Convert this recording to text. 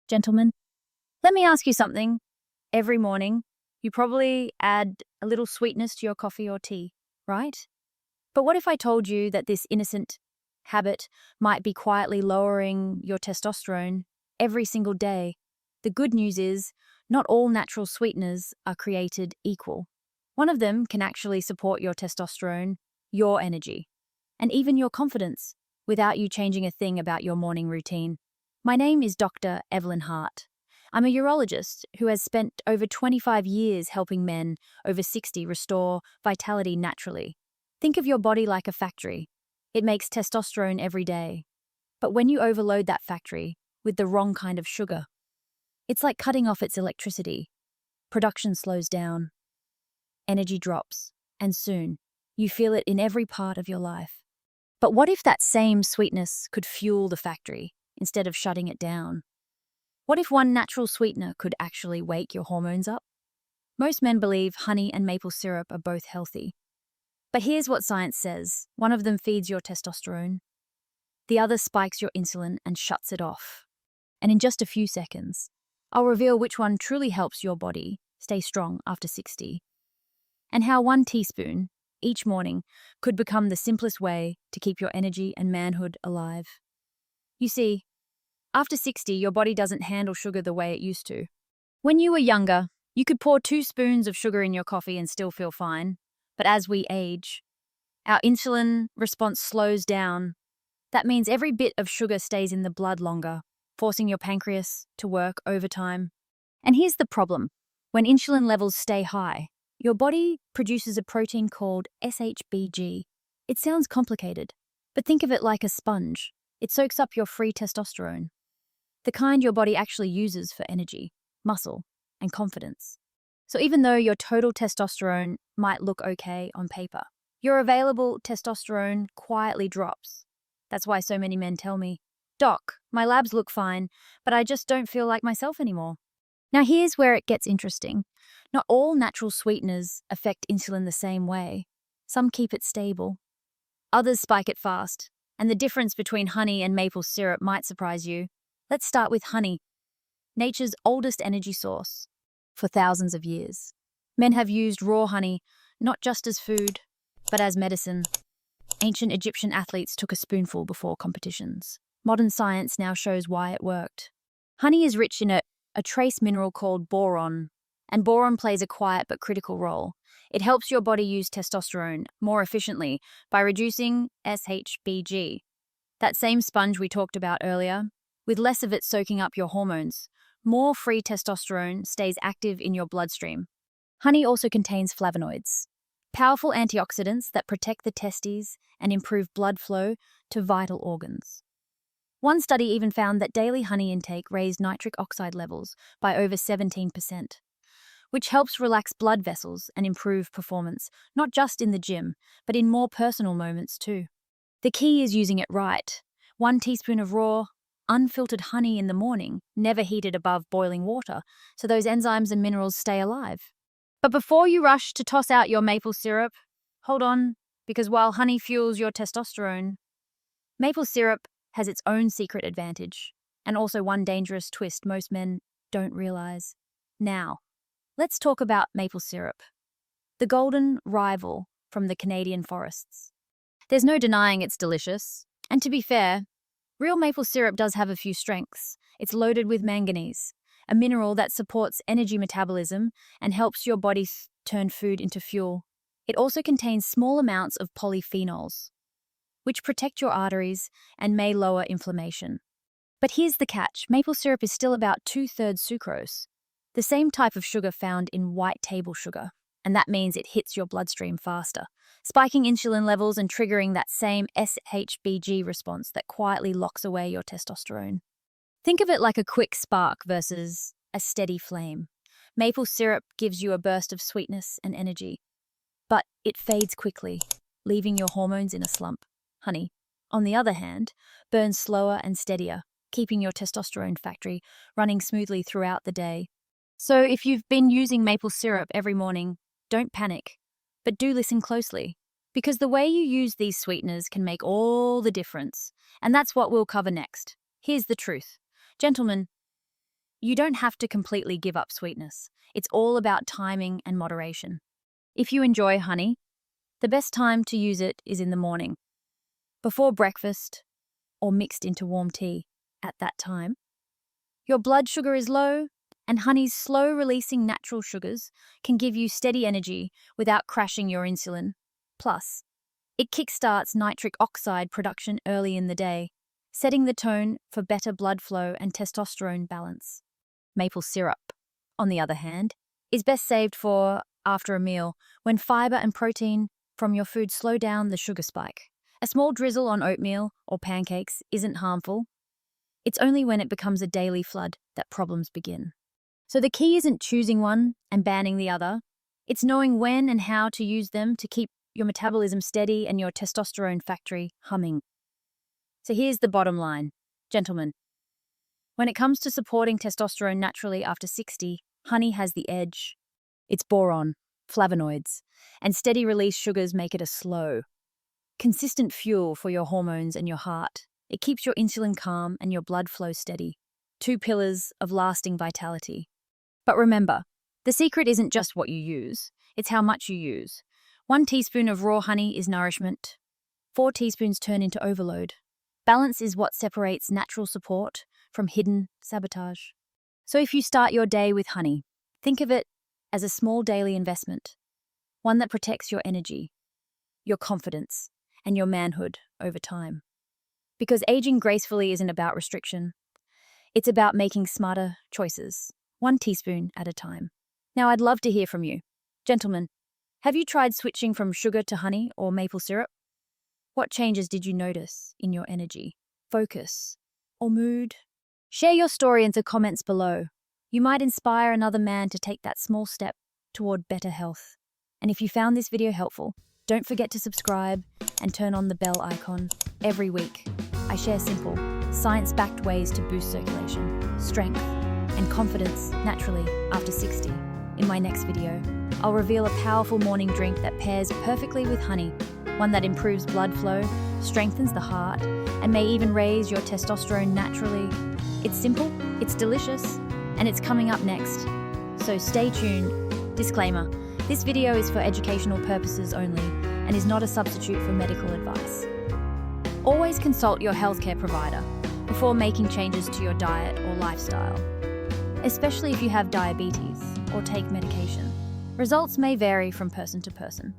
Gentlemen, let me ask you something. Every morning, you probably add a little sweetness to your coffee or tea, right? But what if I told you that this innocent habit might be quietly lowering your testosterone every single day? The good news is, not all natural sweeteners are created equal. One of them can actually support your testosterone, your energy, and even your confidence without you changing a thing about your morning routine. My name is Dr. Evelyn Hart. I'm a urologist who has spent over 25 years helping men over 60 restore vitality naturally. Think of your body like a factory. It makes testosterone every day. But when you overload that factory with the wrong kind of sugar, it's like cutting off its electricity. Production slows down, energy drops, and soon you feel it in every part of your life. But what if that same sweetness could fuel the factory instead of shutting it down? What if one natural sweetener could actually wake your hormones up? Most men believe honey and maple syrup are both healthy. But here's what science says. One of them feeds your testosterone. The other spikes your insulin and shuts it off. And in just a few seconds, I'll reveal which one truly helps your body stay strong after 60, and how 1 teaspoon each morning could become the simplest way to keep your energy and manhood alive. You see, after 60, your body doesn't handle sugar the way it used to. When you were younger, you could pour 2 spoons of sugar in your coffee and still feel fine. But as we age, our insulin response slows down. That means every bit of sugar stays in the blood longer, forcing your pancreas to work overtime. And here's the problem. When insulin levels stay high, your body produces a protein called SHBG. It sounds complicated, but think of it like a sponge. It soaks up your free testosterone, the kind your body actually uses for energy, muscle, and confidence. So even though your total testosterone might look okay on paper, your available testosterone quietly drops. That's why so many men tell me, "Doc, my labs look fine, but I just don't feel like myself anymore." Now here's where it gets interesting. Not all natural sweeteners affect insulin the same way. Some keep it stable. Others spike it fast. And the difference between honey and maple syrup might surprise you. Let's start with honey, nature's oldest energy source. For thousands of years, men have used raw honey not just as food, but as medicine. Ancient Egyptian athletes took a spoonful before competitions. Modern science now shows why it worked. Honey is rich in a trace mineral called boron, and boron plays a quiet but critical role. It helps your body use testosterone more efficiently by reducing SHBG, that same sponge we talked about earlier. With less of it soaking up your hormones, more free testosterone stays active in your bloodstream. Honey also contains flavonoids, powerful antioxidants that protect the testes and improve blood flow to vital organs. One study even found that daily honey intake raised nitric oxide levels by over 17%, which helps relax blood vessels and improve performance, not just in the gym, but in more personal moments too. The key is using it right. 1 teaspoon of raw, unfiltered honey in the morning, never heated above boiling water, so those enzymes and minerals stay alive. But before you rush to toss out your maple syrup, hold on, because while honey fuels your testosterone, maple syrup has its own secret advantage, and also one dangerous twist most men don't realize. Now, let's talk about maple syrup, the golden rival from the Canadian forests. There's no denying it's delicious, and to be fair, real maple syrup does have a few strengths. It's loaded with manganese, a mineral that supports energy metabolism and helps your body turn food into fuel. It also contains small amounts of polyphenols, which protect your arteries and may lower inflammation. But here's the catch. Maple syrup is still about 2/3 sucrose, the same type of sugar found in white table sugar, and that means it hits your bloodstream faster, spiking insulin levels and triggering that same SHBG response that quietly locks away your testosterone. Think of it like a quick spark versus a steady flame. Maple syrup gives you a burst of sweetness and energy, but it fades quickly, leaving your hormones in a slump. Honey, on the other hand, burns slower and steadier, keeping your testosterone factory running smoothly throughout the day. So if you've been using maple syrup every morning, don't panic, but do listen closely, because the way you use these sweeteners can make all the difference, and that's what we'll cover next. Here's the truth. Gentlemen, you don't have to completely give up sweetness. It's all about timing and moderation. If you enjoy honey, the best time to use it is in the morning, before breakfast, or mixed into warm tea at that time. Your blood sugar is low, and honey's slow-releasing natural sugars can give you steady energy without crashing your insulin. Plus, it kickstarts nitric oxide production early in the day, setting the tone for better blood flow and testosterone balance. Maple syrup, on the other hand, is best saved for after a meal, when fiber and protein from your food slow down the sugar spike. A small drizzle on oatmeal or pancakes isn't harmful. It's only when it becomes a daily flood that problems begin. So the key isn't choosing one and banning the other. It's knowing when and how to use them to keep your metabolism steady and your testosterone factory humming. So here's the bottom line, gentlemen. When it comes to supporting testosterone naturally after 60, honey has the edge. Its boron, flavonoids, and steady release sugars make it a slow, consistent fuel for your hormones and your heart. It keeps your insulin calm and your blood flow steady. 2 pillars of lasting vitality. But remember, the secret isn't just what you use, it's how much you use. 1 teaspoon of raw honey is nourishment. 4 teaspoons turn into overload. Balance is what separates natural support from hidden sabotage. So if you start your day with honey, think of it as a small daily investment, one that protects your energy, your confidence, and your manhood over time. Because aging gracefully isn't about restriction. It's about making smarter choices, 1 teaspoon at a time. Now, I'd love to hear from you. Gentlemen, have you tried switching from sugar to honey or maple syrup? What changes did you notice in your energy, focus, or mood? Share your story in the comments below. You might inspire another man to take that small step toward better health. And if you found this video helpful, don't forget to subscribe and turn on the bell icon. Every week, I share simple, science-backed ways to boost circulation, strength, and confidence naturally after 60. In my next video, I'll reveal a powerful morning drink that pairs perfectly with honey, one that improves blood flow, strengthens the heart, and may even raise your testosterone naturally. It's simple, it's delicious, and it's coming up next. So stay tuned. Disclaimer, this video is for educational purposes only and is not a substitute for medical advice. Always consult your healthcare provider before making changes to your diet or lifestyle, especially if you have diabetes or take medication. Results may vary from person to person.